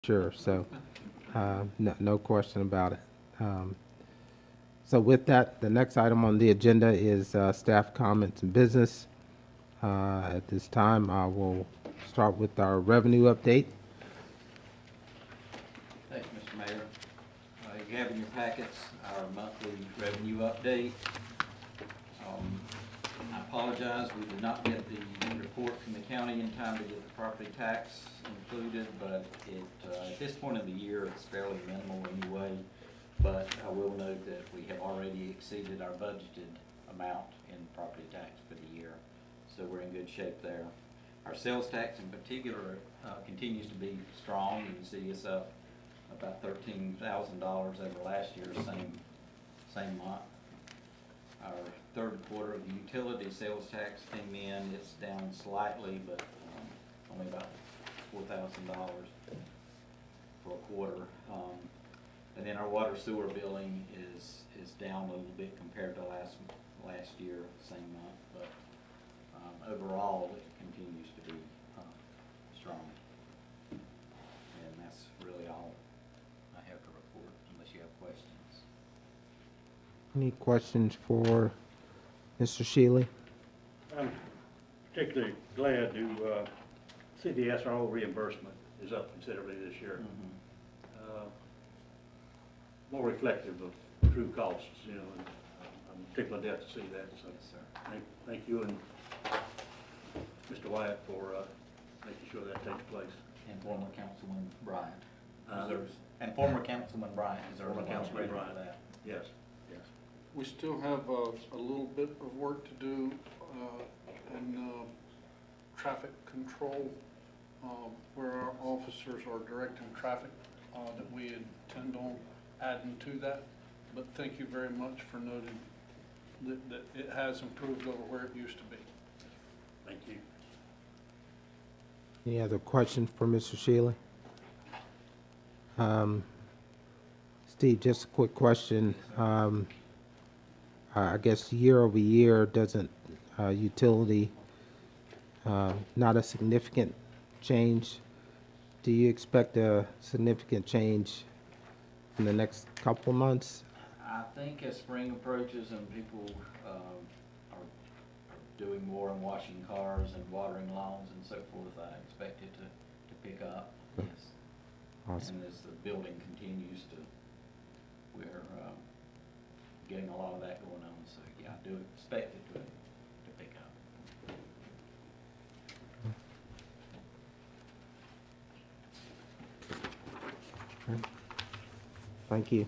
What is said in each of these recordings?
Sure. So, no question about it. Um, so with that, the next item on the agenda is staff comments and business. At this time, I will start with our revenue update. Thank you, Mr. Mayor. You have in your packets our monthly revenue update. I apologize, we did not get the report from the county in time to get the property tax included, but at this point of the year, it's fairly minimal anyway. But I will note that we have already exceeded our budgeted amount in property tax for the year, so we're in good shape there. Our sales tax in particular continues to be strong. You can see it's up about $13,000 over last year's same month. Our third quarter of the utility sales tax came in. It's down slightly, but only about $4,000 for a quarter. And then our water sewer billing is down a little bit compared to last year, same month, but overall it continues to be strong. And that's really all I have to report, unless you have questions. Any questions for Mr. Shealy? I'm particularly glad to see the SRO reimbursement is up considerably this year. More reflective of true costs, you know, and I'm particularly glad to see that. So Yes, sir. thank you and Mr. Wyatt for making sure that takes place. And former Councilman Bryant deserves, and former Councilman Bryant deserves Former a lot of Councilman credit for Bryant. that. Yes, yes. We still have a little bit of work to do in traffic control, where our officers are directing traffic that we intend on adding to that. But thank you very much for noting that it has improved over where it used to be. Thank you. Any other questions for Mr. Shealy? Steve, just a quick question. I guess year over year, doesn't utility, not a significant change? Do you expect a significant change in the next couple of months? I think as spring approaches and people are doing more and washing cars and watering lawns and so forth, I expect it to pick up, yes. Awesome. And as the building continues to, we're getting a lot of that going on, so yeah, I do expect it to pick up. Thank you.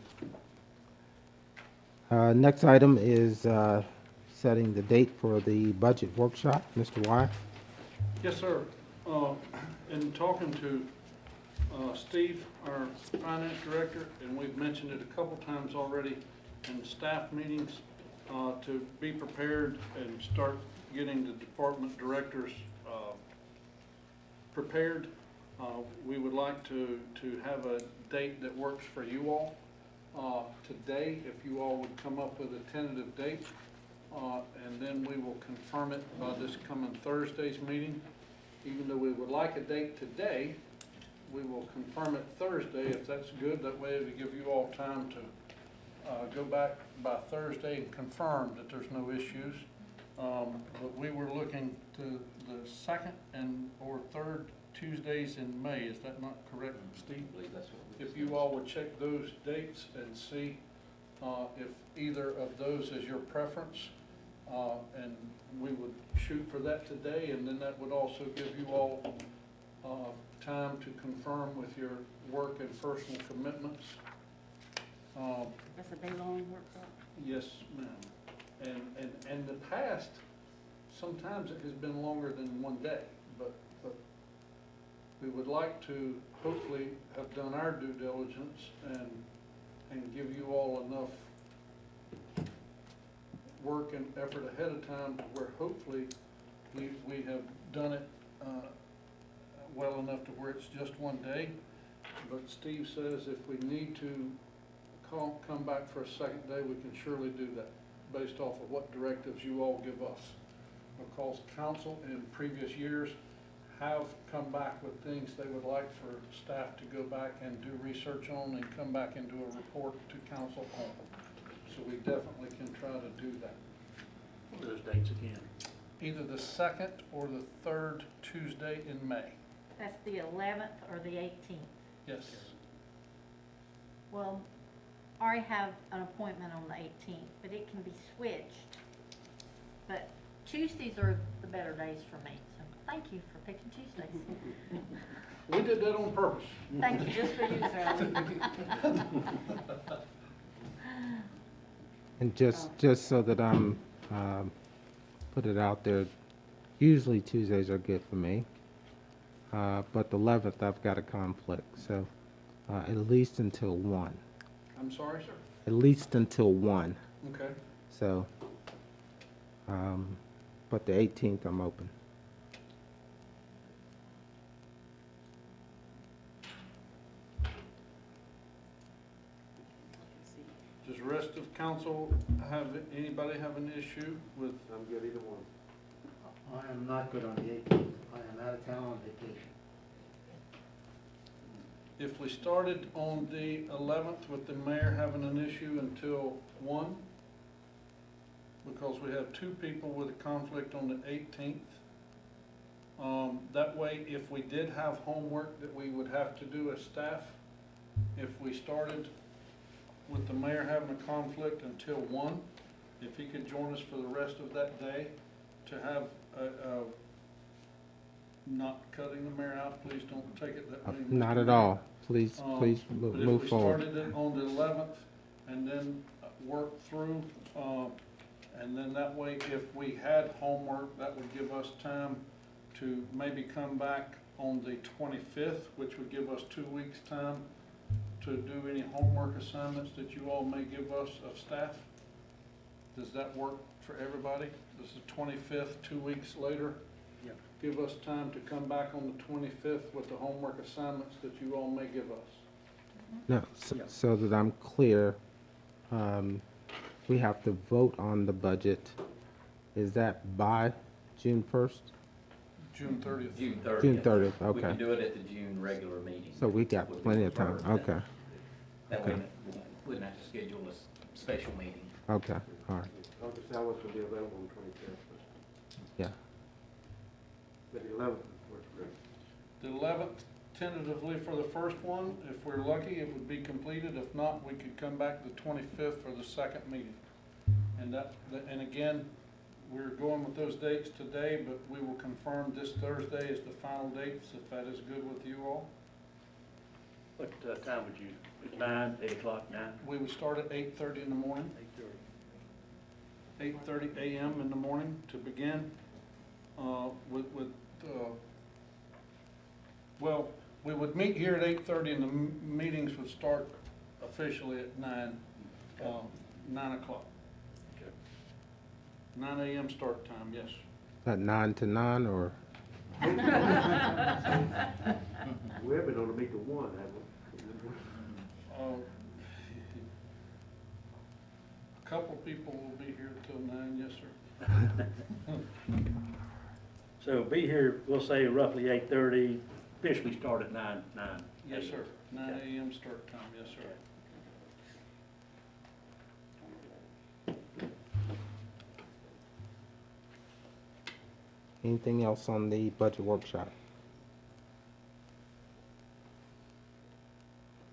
Next item is setting the date for the budget workshop. Mr. Wyatt? Yes, sir. In talking to Steve, our finance director, and we've mentioned it a couple times already in staff meetings, to be prepared and start getting the department directors prepared. We would like to have a date that works for you all. Today, if you all would come up with a tentative date, and then we will confirm it by this coming Thursday's meeting. Even though we would like a date today, we will confirm it Thursday if that's good. That way we give you all time to go back by Thursday and confirm that there's no issues. But we were looking to the second and or third Tuesdays in May. Is that not correct, Steve? I believe that's what we If you all would check those dates and see if either of those is your preference, and we would shoot for that today, and then that would also give you all time to confirm with your work and personal commitments. That's a day-long workshop? Yes, ma'am. And in the past, sometimes it has been longer than one day, but we would like to hopefully have done our due diligence and give you all enough work and effort ahead of time to where hopefully we have done it well enough to where it's just one day. But Steve says if we need to come back for a second day, we can surely do that based off of what directives you all give us. Because council in previous years have come back with things they would like for staff to go back and do research on and come back and do a report to council on. So we definitely can try to do that. What are those dates again? Either the second or the third Tuesday in May. That's the 11th or the 18th. Yes. Well, I already have an appointment on the 18th, but it can be switched. But Tuesdays are the better days for me, so thank you for picking Tuesdays. We did that on purpose. Thank you, just for you, Sally. And just so that I'm, put it out there, usually Tuesdays are good for me. But the 11th, I've got a conflict, so, at least until 1. I'm sorry, sir. At least until 1, Okay. so, but the 18th, I'm open. Does the rest of council anybody have an issue with, I'm good either one. I am not good on the 18th. I am out of town on vacation. if we started on the 11th with the mayor having an issue until 1? Because we have 2 people with a conflict on the 18th. That way, if we did have homework that we would have to do as staff, if we started with the mayor having a conflict until 1, if he could join us for the rest of that day to have not cutting the mayor out, please don't take it that way. Mr. Not at Mayor. all. Please move forward. But if we started it on the 11th and then work through, and then that way, if we had homework, that would give us time to maybe come back on the 25th, which would give us 2 weeks' time to do any homework assignments that you all may give us of staff. Does that work for everybody? This is the 25th, 2 weeks later? Yeah. Give us time to come back on the 25th with the homework assignments that you all may give us. No, so that I'm clear, we have to vote on the budget. Is that by June 1st? June 30th. June 30th. June 30th, We okay. can do it at the June regular meeting. So we got Would be plenty of time, preferred. okay, That way, okay. we wouldn't have to schedule a special meeting. okay, all right, Dr. Salas will be available on the 25th, yeah. but the 11th works great. The 11th tentatively for the first one. If we're lucky, it would be completed. If not, we could come back the 25th for the second meeting. And again, we're going with those dates today, but we will confirm this Thursday is the final dates, if that is good with you all. What time would you, 9, 8 o'clock, 9? We would start at 8:30 in the morning, 8:30 a.m. in the morning to begin, well, we would meet here at 8:30 and the meetings would start officially at 9 o'clock. Okay. 9 a.m. start time, yes. At 9 to 9, or, We have been on to meet to 1, haven't we? A couple people will be here till 9, yes, sir. So be here, we'll say roughly 8:30, officially start at 9. Yes, sir. 9 a.m. start time, yes, sir. anything else on the budget workshop?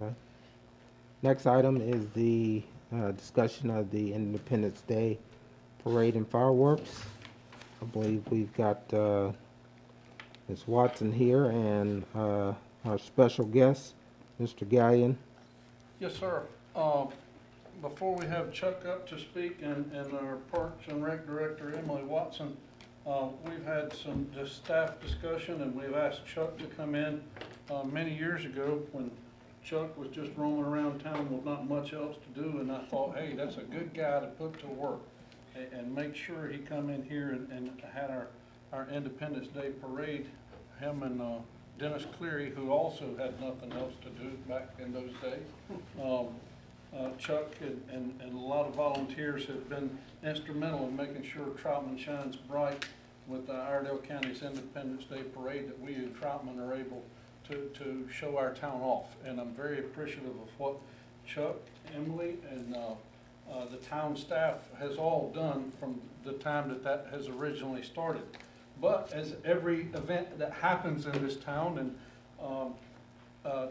Okay. Next item is the discussion of the Independence Day Parade and Fireworks. I believe we've got Ms. Watson here and our special guest, Mr. Gallion. Yes, sir. Before we have Chuck up to speak and our Parks and Rec Director, Emily Watson, we've had some just staff discussion and we've asked Chuck to come in many years ago when Chuck was just roaming around town with not much else to do, and I thought, hey, that's a good guy to put to work and make sure he come in here and had our Independence Day parade. Him and Dennis Cleary, who also had nothing else to do back in those days. Chuck and a lot of volunteers have been instrumental in making sure Troutman shines bright with the Iredell County's Independence Day Parade that we in Troutman are able to show our town off. And I'm very appreciative of what Chuck, Emily, and the town staff has all done from the time that has originally started. But as every event that happens in this town, and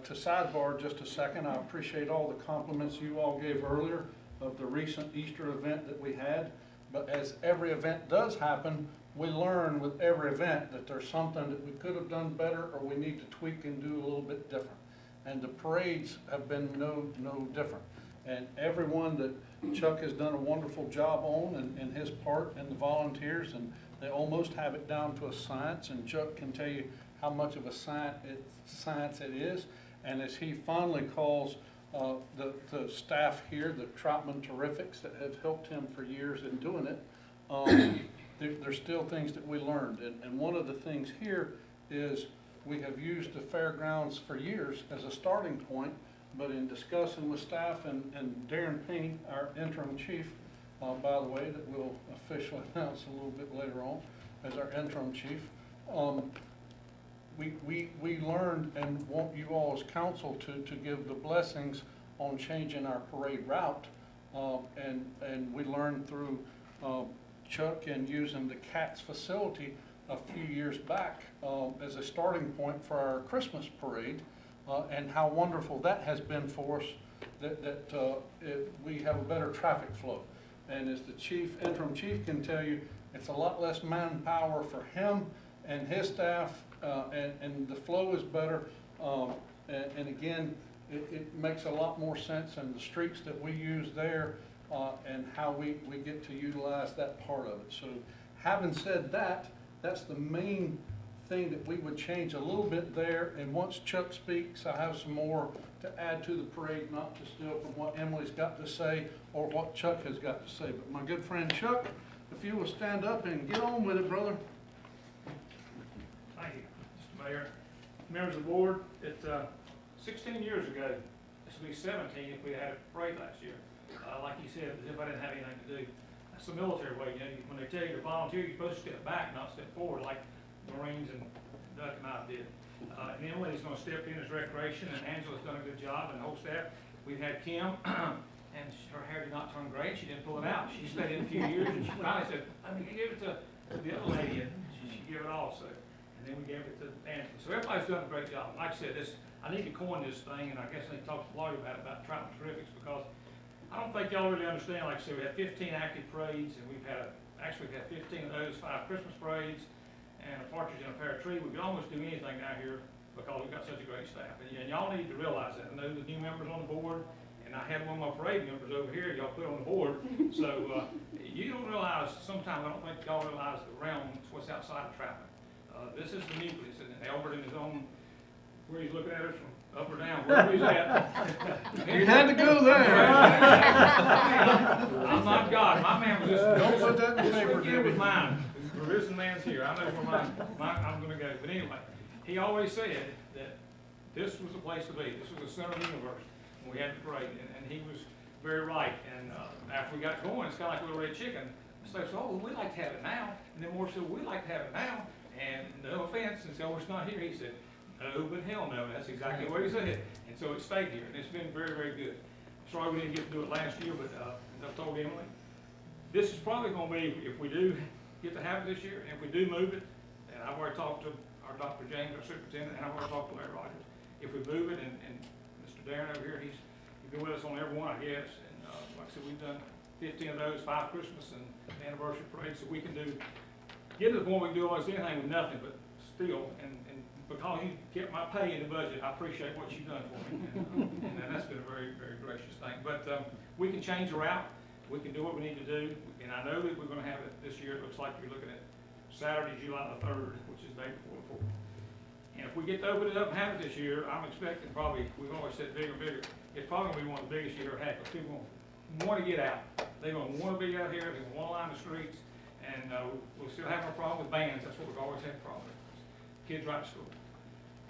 to sidebar just a second, I appreciate all the compliments you all gave earlier of the recent Easter event that we had. But as every event does happen, we learn with every event that there's something that we could have done better or we need to tweak and do a little bit different. And the parades have been no different. And everyone that Chuck has done a wonderful job on and his part and the volunteers, and they almost have it down to a science, and Chuck can tell you how much of a science it is. And as he fondly calls the staff here, the Troutman Terrifics that have helped him for years in doing it, there's still things that we learned. And one of the things here is we have used the fairgrounds for years as a starting point, but in discussing with staff and Darren Payne, our interim chief, by the way, that we'll officially announce a little bit later on as our interim chief, we learned and want you all as council to give the blessings on changing our parade route. And we learned through Chuck and using the CATS facility a few years back as a starting point for our Christmas parade, and how wonderful that has been for us, that we have a better traffic flow. And as the interim chief can tell you, it's a lot less manpower for him and his staff, and the flow is better. And again, it makes a lot more sense in the streets that we use there, and how we get to utilize that part of it. So having said that, that's the main thing that we would change a little bit there. And once Chuck speaks, I have some more to add to the parade, not to steal from what Emily's got to say or what Chuck has got to say. But my good friend Chuck, if you will stand up and get on with it, brother. Thank you, Mr. Mayor. Members of the board, 16 years ago, this would be 17 if we had a parade last year. Like you said, as if I didn't have anything to do. That's the military way, you know, when they tell you to volunteer, you're supposed to step back, not step forward, like the Marines and Duck and I did. And Emily's gonna step in as recreation, and Angela's done a good job, and the whole staff. We've had Kim, and her hair did not turn gray, she didn't pull it out. She stayed in a few years, and she finally said, I mean, give it to the other lady, and she gave it also. And then we gave it to Angela. So everybody's done a great job. Like I said, I need to coin this thing, and I guess I need to talk to the lawyer about Troutman Terrifics, because I don't think y'all really understand. Like I said, we have 15 active parades, and we've had 15 of those, 5 Christmas parades, and a partridge in a pear tree. We could almost do anything down here because we've got such a great staff. And y'all need to realize that. I know the new members on the board, and I had one of my parade members over here y'all put on the board. So you don't realize, sometimes I don't think y'all realize the realm, what's outside of Troutman. This is the nucleus, and Albert in his own, where he's looking at us from up or down, wherever he's at. You had to go there. I'm not God. My man was just. Don't put that in the this paper, weekend was Debbie. mine. The risen man's here. I know where I'm gonna go. But anyway, he always said that this was the place to be. This was the center of the universe when we had the parade, and he was very right. And after we got going, it's kind of like Little Red Chicken. So, well, we'd like to have it now. And then more so, we'd like to have it now. And no offense, since Elmer's not here, he said, no, but hell no. That's exactly what he said. And so it stayed here, and it's been very, very good. Sorry we didn't get to do it last year, but as I told Emily, this is probably going to be, if we do get to have it this year, and if we do move it, and I've already talked to our Dr. James, our superintendent, and I've already talked to Larry Rogers. If we move it, and Mr. Darren over here, he's been with us on every one, I guess. And like I said, we've done 15 of those, 5 Christmas and anniversary parades, so we can get to the point we can do almost anything with nothing, but still, and because you kept my pay in the budget, I appreciate what you've done for me. And that's been a very, very gracious thing. But we can change the route. We can do what we need to do. And I know that we're going to have it this year. It looks like we're looking at Saturday, July the 3rd, which is the day before the 4th. And if we get to open it up and have it this year, I'm expecting probably, we've always said bigger and bigger. It's probably going to be one of the biggest you ever had, because people want to get out. They're going to want to be out here. They're going to want to line the streets. And we'll still have no problem with bands. That's what we've always had a problem with. Kids right to school.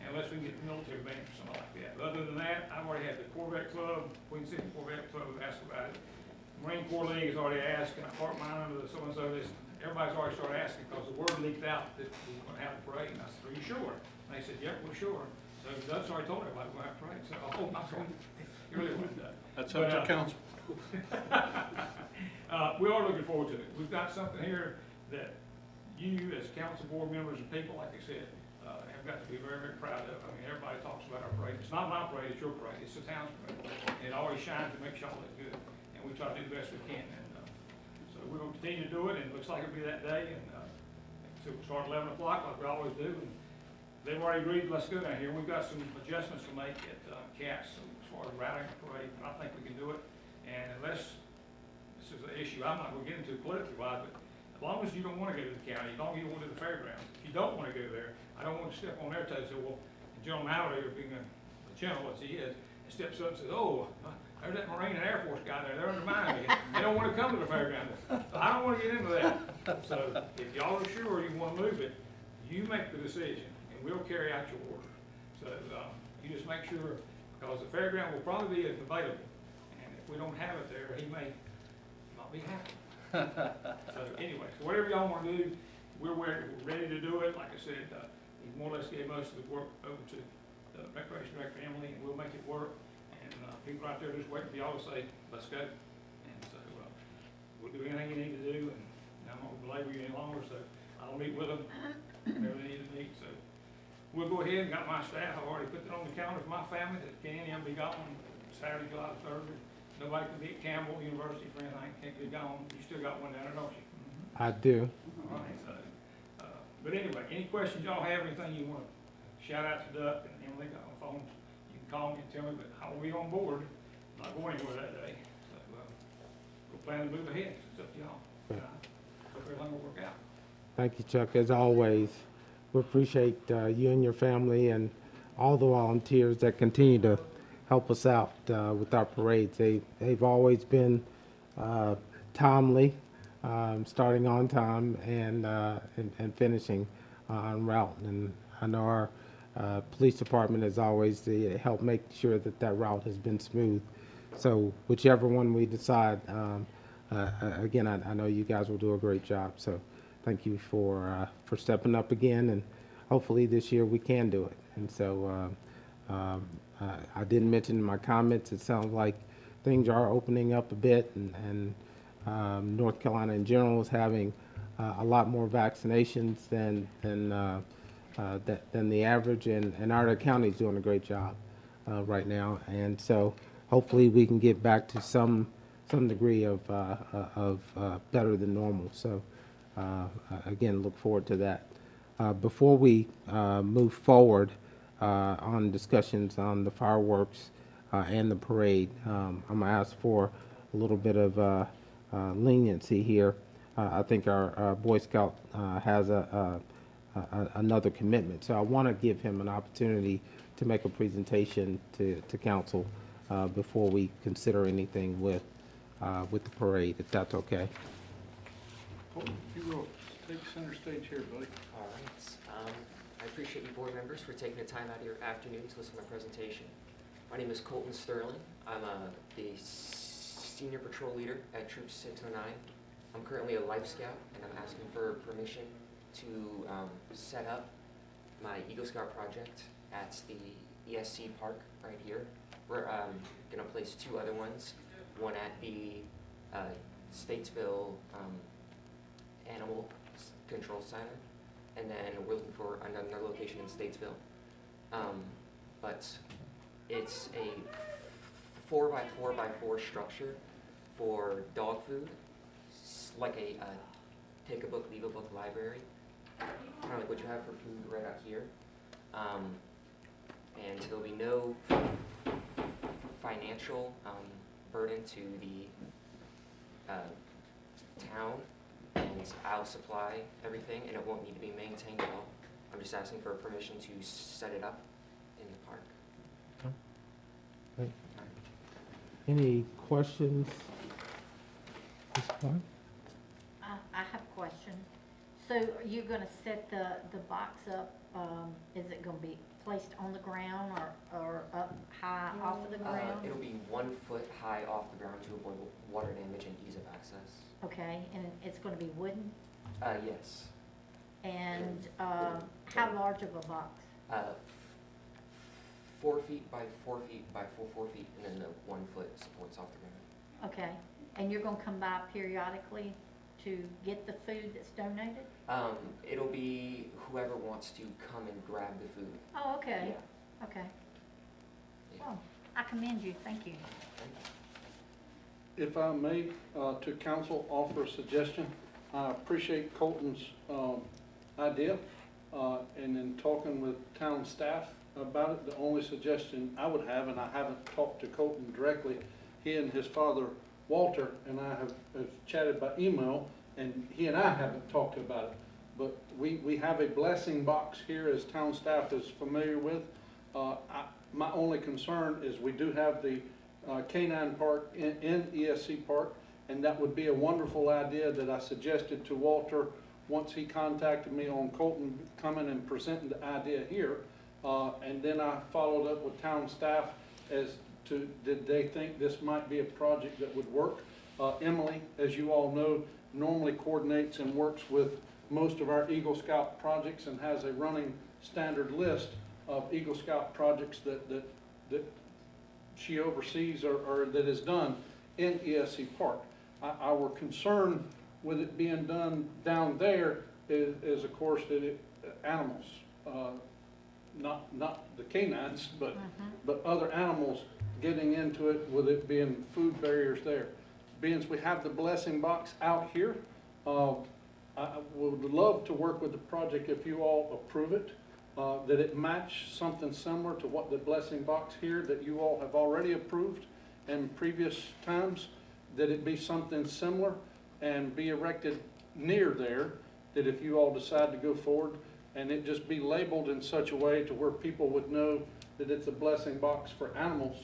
Unless we can get the military band or something like that. But other than that, I've already had the Corvette Club, Queen City Corvette Club has asked about it. Marine Corps League has already asked, can I park mine under the so-and-so? everybody's already started asking, because the word leaked out that we were gonna have a parade, and I said, are you sure? And they said, yep, we're sure. So Doug's already told everybody we're gonna have a parade, so, oh, I'm sorry, you really want Doug. That's up to council. We are looking forward to it. We've got something here that you, as council board members and people, like I said, have got to be very, very proud of. I mean, everybody talks about our parade. It's not my parade, it's your parade. It's the town's parade. And it always shines and makes y'all look good. And we try to do the best we can. And so we're going to continue to do it, and it looks like it'll be that day. And so we'll start at 11 o'clock like we always do. And they've already agreed, let's go down here. We've got some adjustments to make at CATS as far as routing the parade, and I think we can do it. And unless this is an issue I'm not going to get into politically wise, but as long as you don't want to go to the county, as long as you don't want to do the fairgrounds, if you don't want to go there, I don't want to step on their toes and say, well, General Mallory, being a general as he is, steps up and says, oh, there's that Marine and Air Force guy there, they're undermining me. They don't want to come to the fairgrounds. I don't want to get into that. So if y'all are sure you want to move it, you make the decision, and we'll carry out your order. So you just make sure, because the fairground will probably be available, and if we don't have it there, he may not be happy. So anyway, so whatever y'all want to do, we're ready to do it. Like I said, he more or less gave most of the work over to the Recreation Director Emily, and we'll make it work. And people out there just waiting for y'all to say, let's go. And so we'll do anything you need to do, and I'm not going to belabor you any longer, so I'll meet with them whenever they need to meet. So we'll go ahead and got my staff. I've already put it on the calendar for my family that can't any of them be gone Saturday, July 3rd. Nobody can be at Campbell University for anything, can't be gone. You still got one down there, don't you? I do. All right, so, but anyway, any questions y'all have, anything you want to shout out to Duck and Emily got on the phones, you can call me and tell me, but I will be on board, not going anywhere that day. So, we'll plan to move ahead, it's up to y'all. Hope everything will work out. Thank you, Chuck. As always, we appreciate you and your family and all the volunteers that continue to help us out with our parades. They've always been timely, starting on time and finishing en route. And I know our police department has always helped make sure that that route has been smooth. So whichever one we decide, again, I know you guys will do a great job. So thank you for stepping up again, and hopefully this year we can do it. And so I didn't mention in my comments, it sounds like things are opening up a bit, and North Carolina in general is having a lot more vaccinations than the average, and our county's doing a great job right now. And so hopefully we can get back to some degree of better than normal. So again, look forward to that. Before we move forward on discussions on the fireworks and the parade, I'm going to ask for a little bit of leniency here. I think our Boy Scout has another commitment, so I want to give him an opportunity to make a presentation to council before we consider anything with the parade, if that's okay. You will take center stage here, buddy. All right. I appreciate you board members for taking the time out of your afternoon to listen to my presentation. My name is Colton Sterling. I'm the senior patrol leader at Troop 609. I'm currently a Life Scout, and I'm asking for permission to set up my Eagle Scout project at the ESC Park right here. We're going to place two other ones, one at the Statesville Animal Control Center, and then we're looking for another location in Statesville. But it's a 4x4x4 structure for dog food, like a take a book, leave a book library, kind of like what you have for food right out here. And there'll be no financial burden to the town, and I'll supply everything, and it won't need to be maintained at all. I'm just asking for permission to set it up in the park. Great. Any questions at this point? I have a question. So are you gonna set the box up, is it gonna be placed on the ground or up high off of the ground? It'll be 1 foot high off the ground to avoid water damage and ease of access. Okay, and it's gonna be wooden? Yes. And, how large of a box? 4 feet by 4 feet by 4 feet, and then the 1 foot supports off the ground. Okay, and you're gonna come by periodically to get the food that's donated? It'll be whoever wants to come and grab the food. Oh, okay, Yeah. okay. Yeah. Well, I commend you, thank you. Thank you. If I may, to council, offer a suggestion. I appreciate Colton's idea, and in talking with town staff about it, the only suggestion I would have, and I haven't talked to Colton directly, he and his father, Walter, and I have chatted by email, and he and I haven't talked about it. But we have a blessing box here, as town staff is familiar with. My only concern is we do have the canine park in ESC Park, and that would be a wonderful idea that I suggested to Walter once he contacted me on Colton coming and presenting the idea here. And then I followed up with town staff as to, did they think this might be a project that would work? Emily, as you all know, normally coordinates and works with most of our Eagle Scout projects and has a running standard list of Eagle Scout projects that she oversees or that is done in ESC Park. Our concern with it being done down there is of course that animals, not the canines, but other animals getting into it, with it being food barriers there. Being as we have the blessing box out here, I would love to work with the project if you all approve it, that it match something similar to what the blessing box here that you all have already approved in previous times, that it be something similar and be erected near there, that if you all decide to go forward, and it just be labeled in such a way to where people would know that it's a blessing box for animals,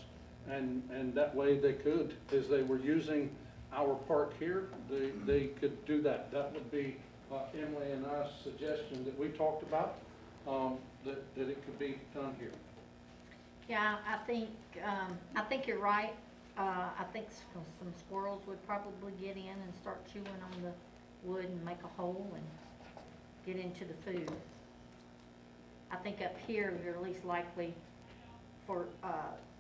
and that way they could, as they were using our park here, they could do that. That would be Emily and I's suggestion that we talked about, that it could be done here. Yeah, I think you're right. I think some squirrels would probably get in and start chewing on the wood and make a hole and get into the food. I think up here, you're least likely for,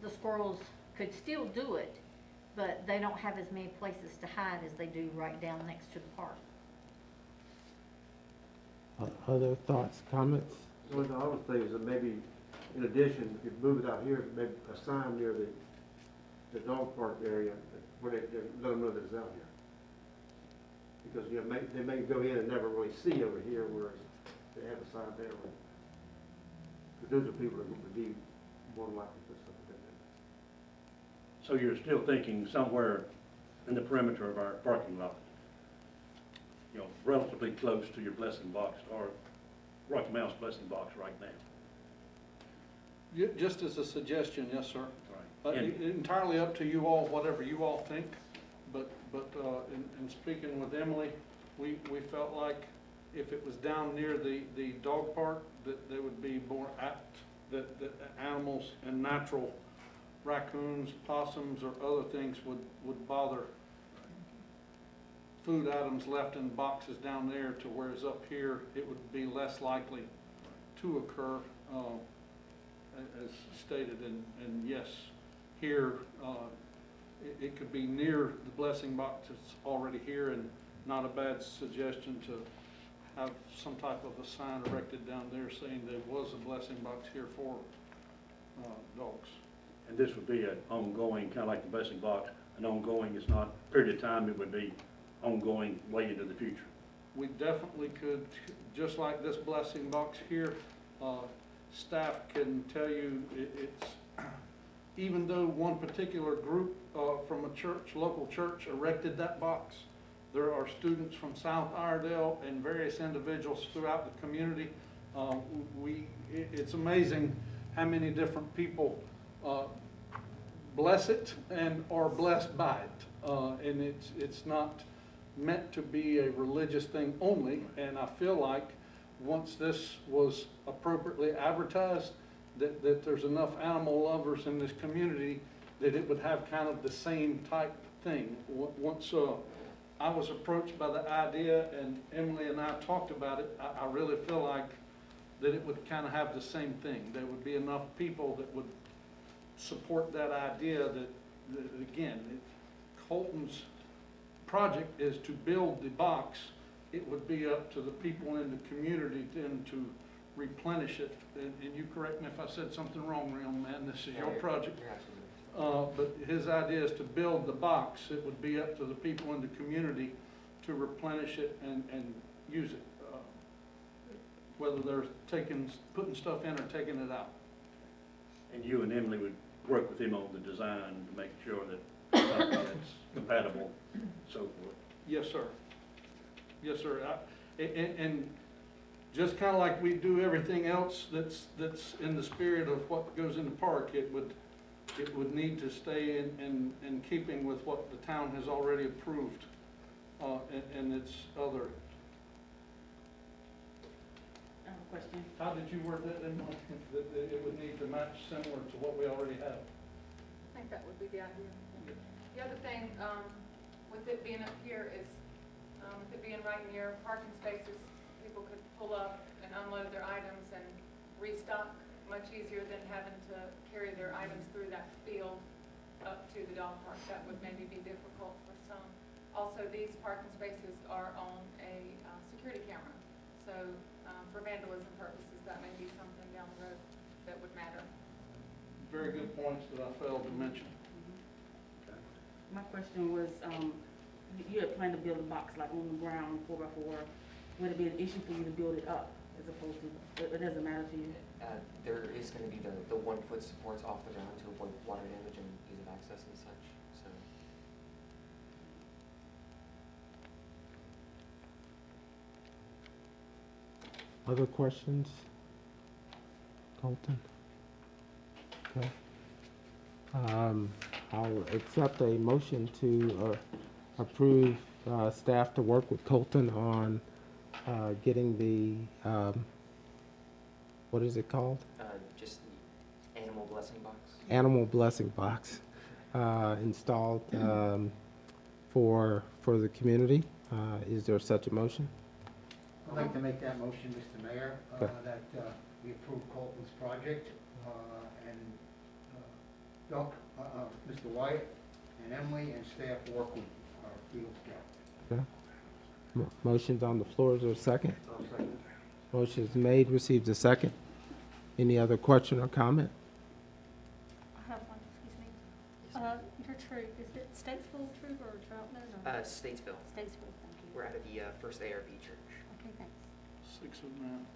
the squirrels could still do it, but they don't have as many places to hide as they do right down next to the park. Other thoughts, comments? The only thing I would say is that maybe, in addition, if you move it out here, maybe a sign near the dog park area where they let them know that it's out here. Because, you know, they may go in and never really see over here, whereas they have a sign there. Because those are people that would be more likely to put something in there. So you're still thinking somewhere in the perimeter of our parking lot, you know, relatively close to your blessing box, or Rocky Mountain's blessing box right now? Just as a suggestion, yes, sir. Right. And Entirely up to you all, whatever you all think, but in speaking with Emily, we felt like if it was down near the dog park, that they would be more apt, that animals and natural raccoons, possums, or other things would bother food items left in boxes down there, to whereas up here, it would be less likely to occur, as stated, and yes, here, it could be near the blessing box that's already here, and not a bad suggestion to have some type of a sign erected down there saying there was a blessing box here for dogs. And this would be an ongoing, kind of like the blessing box, an ongoing, it's not a period of time, it would be ongoing way into the future. We definitely could, just like this blessing box here, staff can tell you it's, even though one particular group from a church, local church, erected that box, there are students from South Iredell and various individuals throughout the community. It's amazing how many different people bless it and are blessed by it. And it's not meant to be a religious thing only, and I feel like once this was appropriately advertised, that there's enough animal lovers in this community that it would have kind of the same type thing. Once I was approached by the idea, and Emily and I talked about it. I really feel like that it would kind of have the same thing. There would be enough people that would support that idea that again, Colton's project is to build the box. It would be up to the people in the community then to replenish it. And you correct me if I said something wrong, real man, this is your project. You're absolutely right. But his idea is to build the box. It would be up to the people in the community to replenish it and use it. Whether they're putting stuff in or taking it out. And you and Emily would work with him on the design to make sure that something that's compatible, so forth. Yes, sir. Yes, sir. And just kind of like we do everything else that's in the spirit of what goes in the park, it would need to stay in keeping with what the town has already approved and its other. I have a question. How did you word that in mind, that it would need to match similar to what we already have? I think that would be the idea. The other thing, with it being up here is, with it being right near parking spaces, people could pull up and unload their items and restock much easier than having to carry their items through that field up to the dog park. That would maybe be difficult for some. Also, these parking spaces are on a security camera, so for vandalism purposes, that may be something down the road that would matter. Very good points that I failed to mention. My question was, you had planned to build a box like on the ground, 4x4. Would it be an issue for you to build it up as opposed to, it doesn't matter to you? There is going to be the 1 foot supports off the ground to avoid water damage and ease of access and such, so. Other questions? Colton? Okay. I'll accept a motion to approve staff to work with Colton on getting the, what is it called? Just the animal blessing box. Animal blessing box installed for the community. Is there such a motion? I'd like to make that motion, Mr. Mayor, Okay. that we approve Colton's project, and Doc, Mr. Wyatt, and Emily, and staff work with our field staff. Okay. Motion's on the floor. Is there a second? I'll second. Motion is made, receives a second. Any other question or comment? I have one, excuse me. Your troop, is it Statesville troop or Troutman or? Statesville. Statesville, thank you. We're out of the First ARP Church. Okay, thanks. 6 of them.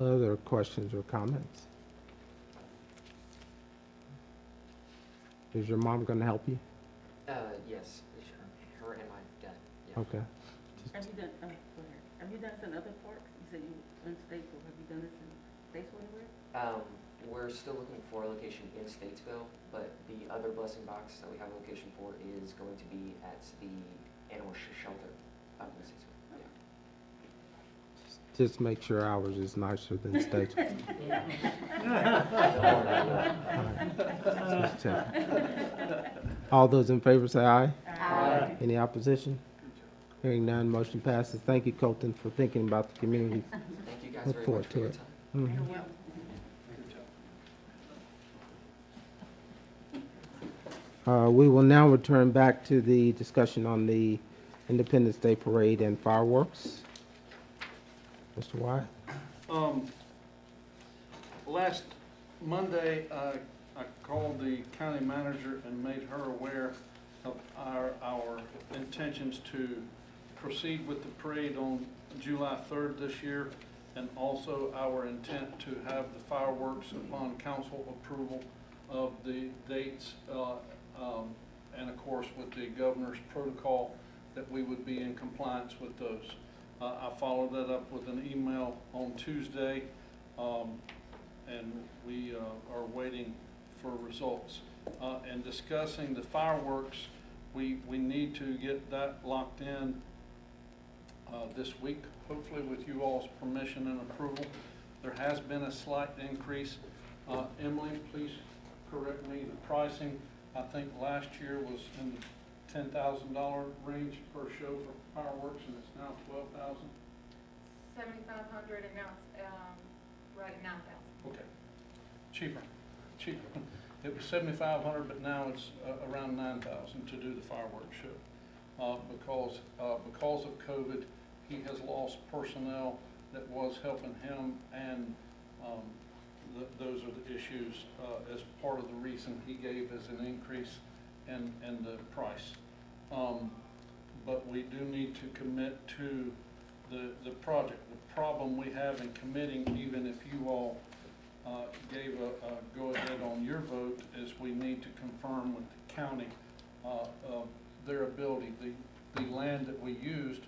Yes. Other questions or comments? Is your mom going to help you? Yes, her and my dad, yeah. Okay. Have you done, go ahead. Have you done this in other parks? You said you in Statesville. Have you done this in Statesville anywhere? We're still looking for a location in Statesville, but the other blessing box that we have a location for is going to be at the animal shelter up in Statesville, yeah. Just make sure ours is nicer than stage. Just check. All those in favor say aye. Aye. Any opposition? Hearing none, motion passes. Thank you, Colton, for thinking about the community. Thank you guys Look very forward much for to your it. time. Mhm. Well, We will now return back to the discussion on the Independence Day Parade and fireworks. Mr. Wyatt? Last Monday, I called the county manager and made her aware of our intentions to proceed with the parade on July 3rd this year, and also our intent to have the fireworks upon council approval of the dates, and of course with the governor's protocol, that we would be in compliance with those. I followed that up with an email on Tuesday, and we are waiting for results. And discussing the fireworks, we need to get that locked in this week, hopefully with you all's permission and approval. There has been a slight increase. Emily, please correct me, the pricing, I think last year was in $10,000 range per show for fireworks, and it's now $12,000? 7,500 and now it's, right at 9,000. Okay, cheaper. It was 7,500, but now it's around 9,000 to do the fireworks show. Because of COVID, he has lost personnel that was helping him, and those are the issues as part of the reason he gave as an increase in the price. But we do need to commit to the project. The problem we have in committing, even if you all gave a go-ahead on your vote, is we need to confirm with the county their ability. The land that we used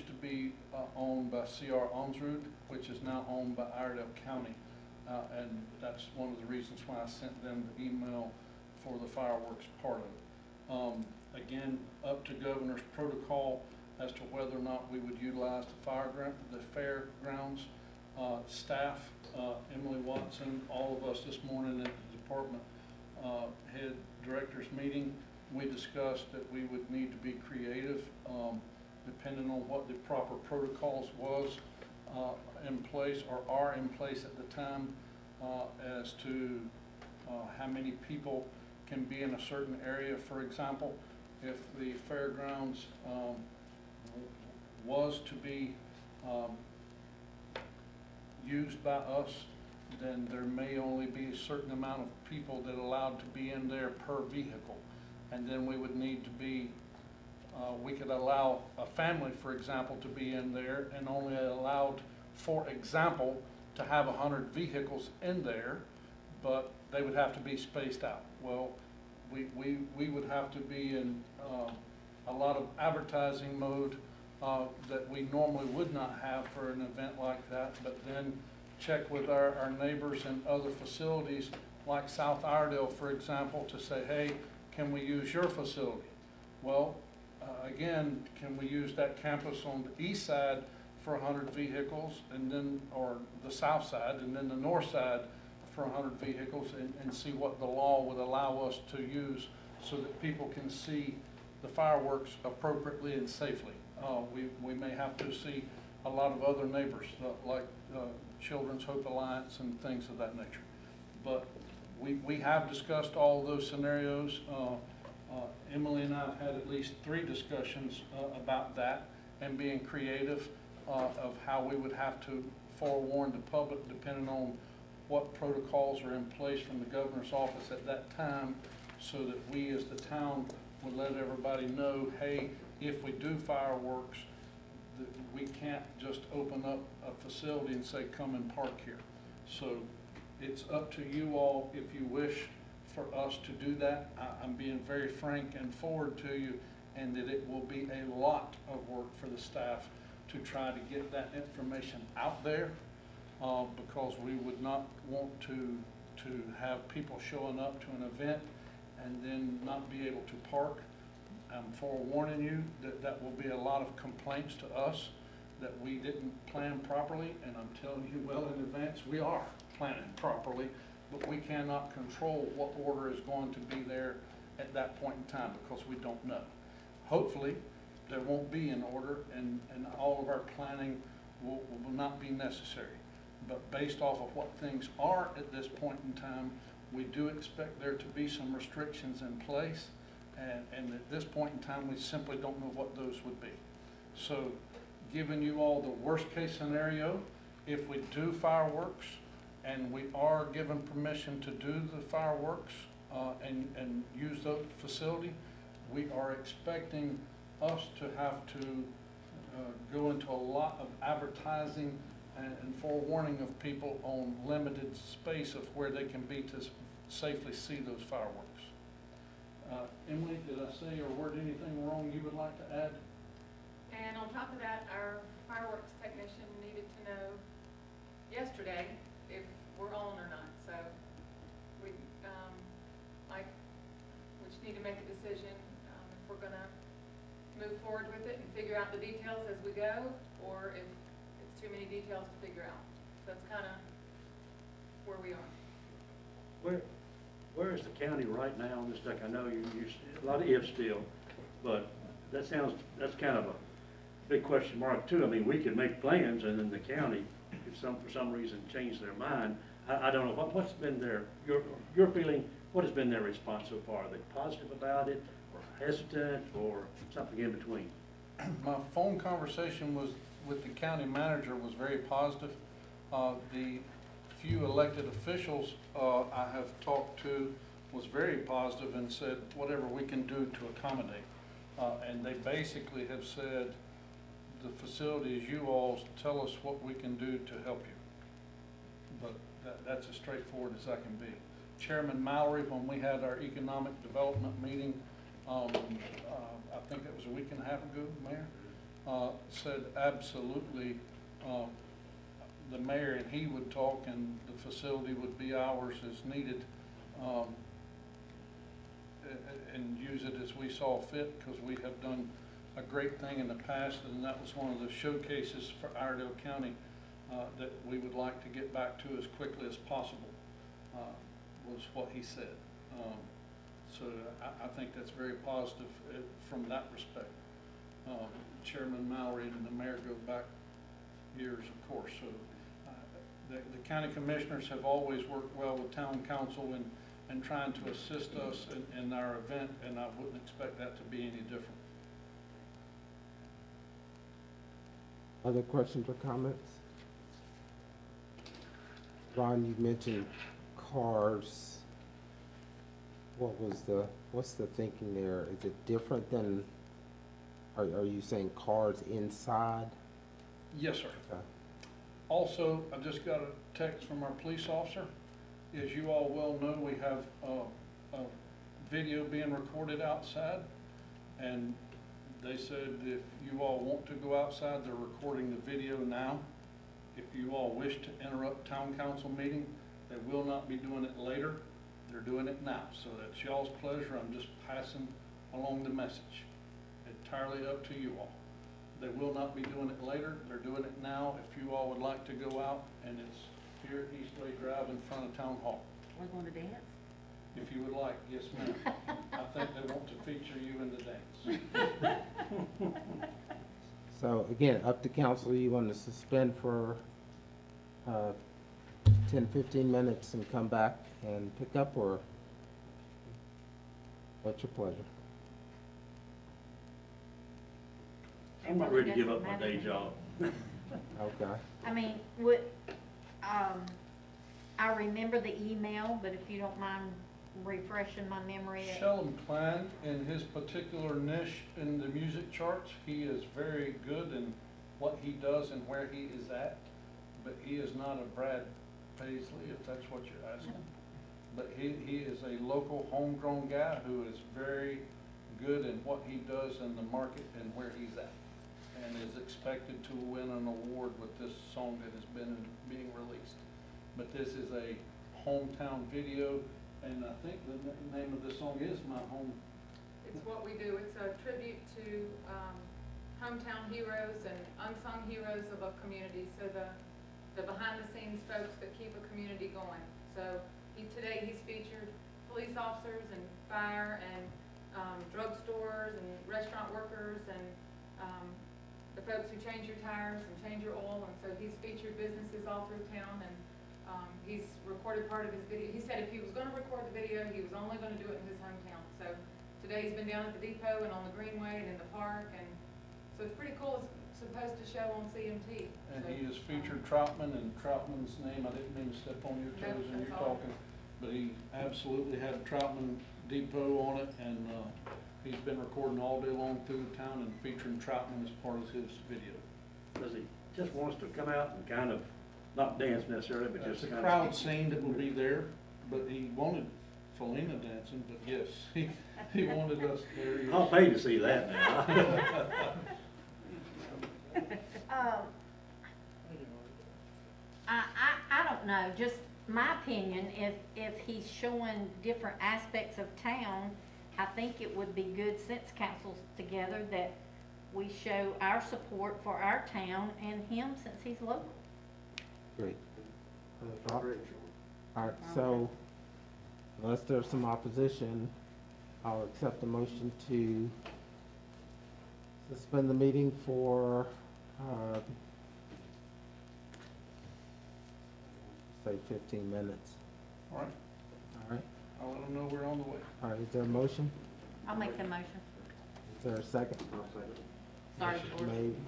to be owned by C.R. Onsrud, which is now owned by Iredell County. And that's one of the reasons why I sent them the email for the fireworks part of it. Again, up to governor's protocol as to whether or not we would utilize the fairgrounds staff. Emily Watson, all of us this morning at the department head directors meeting, we discussed that we would need to be creative depending on what the proper protocols was in place or are in place at the time as to how many people can be in a certain area. For example, if the fairgrounds was to be used by us, then there may only be a certain amount of people that are allowed to be in there per vehicle. And then we would need to be, we could allow a family, for example, to be in there and only allowed, for example, to have 100 vehicles in there, but they would have to be spaced out. Well, we would have to be in a lot of advertising mode that we normally would not have for an event like that, but then check with our neighbors and other facilities like South Iredell, for example, to say, hey, can we use your facility? Well, again, can we use that campus on the east side for 100 vehicles, and then, or the south side, and then the north side for 100 vehicles, and see what the law would allow us to use so that people can see the fireworks appropriately and safely. We may have to see a lot of other neighbors, like Children's Hope Alliance and things of that nature. But we have discussed all those scenarios. Emily and I have had at least 3 discussions about that and being creative of how we would have to forewarn the public depending on what protocols are in place from the governor's office at that time, so that we as the town would let everybody know, hey, if we do fireworks, we can't just open up a facility and say, come and park here. So it's up to you all if you wish for us to do that. I'm being very frank and forward to you, and that it will be a lot of work for the staff to try to get that information out there, because we would not want to have people showing up to an event and then not be able to park. I'm forewarning you that that will be a lot of complaints to us that we didn't plan properly, and I'm telling you well in advance, we are planning properly, but we cannot control what order is going to be there at that point in time because we don't know. Hopefully, there won't be an order, and all of our planning will not be necessary. But based off of what things are at this point in time, we do expect there to be some restrictions in place, and at this point in time, we simply don't know what those would be. So, giving you all the worst case scenario, if we do fireworks, and we are given permission to do the fireworks and use the facility, we are expecting us to have to go into a lot of advertising and forewarning of people on limited space of where they can be to safely see those fireworks. Emily, did I say or word anything wrong you would like to add? And on top of that, our fireworks technician needed to know yesterday if we're on or not. So we, we just need to make a decision if we're gonna move forward with it and figure out the details as we go, or if it's too many details to figure out. So that's kind of where we are. Where is the county right now on this deck? I know you a lot of ifs still. But that's kind of a big question mark too. I mean, we could make plans and then the county, if for some reason change their mind. I don't know, what's been your feeling, what has been their response so far? Are they positive about it, or hesitant, or something in between? My phone conversation with the county manager was very positive. The few elected officials I have talked to was very positive and said whatever we can do to accommodate. And they basically have said, the facility is you all's, tell us what we can do to help you. But that's as straightforward as I can be. Chairman Mallory, when we had our economic development meeting, I think it was a week and a half ago, Mayor, said absolutely, the mayor and he would talk and the facility would be ours as needed, and use it as we saw fit, because we have done a great thing in the past, and that was one of the showcases for Iredell County that we would like to get back to as quickly as possible, was what he said. So I think that's very positive from that respect. Chairman Mallory and the mayor go back years, of course. So the county commissioners have always worked well with town council and trying to assist us in our event, and I wouldn't expect that to be any different. Other questions or comments? Ron, you mentioned cars. What's the thinking there? Is it different than, are you saying cars inside? Yes, sir. Okay. Also, I just got a text from our police officer. As you all well know, we have a video being recorded outside, and they said if you all want to go outside, they're recording the video now. If you all wish to interrupt town council meeting, they will not be doing it later. They're doing it now, so that's y'all's pleasure. I'm just passing along the message. Entirely up to you all. They will not be doing it later. They're doing it now. If you all would like to go out, and it's here at Eastway Drive in front of Town Hall. We're going to dance? If you would like, yes, ma'am. I think they want to feature you in the dance. So again, up to council, you want to suspend for 10, 15 minutes and come back and pick up, or what's your pleasure? I'm not ready to give up my day job. Okay. I mean, I remember the email, but if you don't mind refreshing my memory. Shellam Klein, in his particular niche in the music charts, he is very good in what he does and where he is at, but he is not a Brad Paisley, if that's what you're asking. But he is a local homegrown guy who is very good in what he does in the market and where he's at, and is expected to win an award with this song that has been being released. But this is a hometown video, and I think the name of the song is My Home. It's what we do. It's a tribute to hometown heroes and unsung heroes of a community. So the behind-the-scenes folks that keep a community going. So today he's featured police officers and fire and drugstores and restaurant workers and the folks who change your tires and change your oil. And so he's featured businesses all through town, and he's recorded part of his video. He said if he was going to record the video, he was only going to do it in his hometown. So today he's been down at the depot and on the Greenway and in the park, and so it's pretty cool. It's supposed to show on CMT. And so, he has featured Troutman, and Troutman's name, I didn't mean to step on your toes when you're talking, but he absolutely had Troutman Depot on it, and he's been recording all day long through the town and featuring Troutman as part of his video. Does he just want us to come out and kind of, not dance necessarily, but It's just a kind crowd of? scene that will be there, but he wanted Felina dancing, but yes, he wanted us there. I'll pay to see that now. I don't know, just my opinion, if he's showing different aspects of town, I think it would be good, since council's together, that we show our support for our town and him, since he's local. Great. All right, so unless there's some opposition, I'll accept the motion to suspend the meeting for, say 15 minutes. All right, All right, I'll let them know we're on the way. all right, is there a motion? I'll make the motion. Is there a second? I'll second. Sorry, George. Made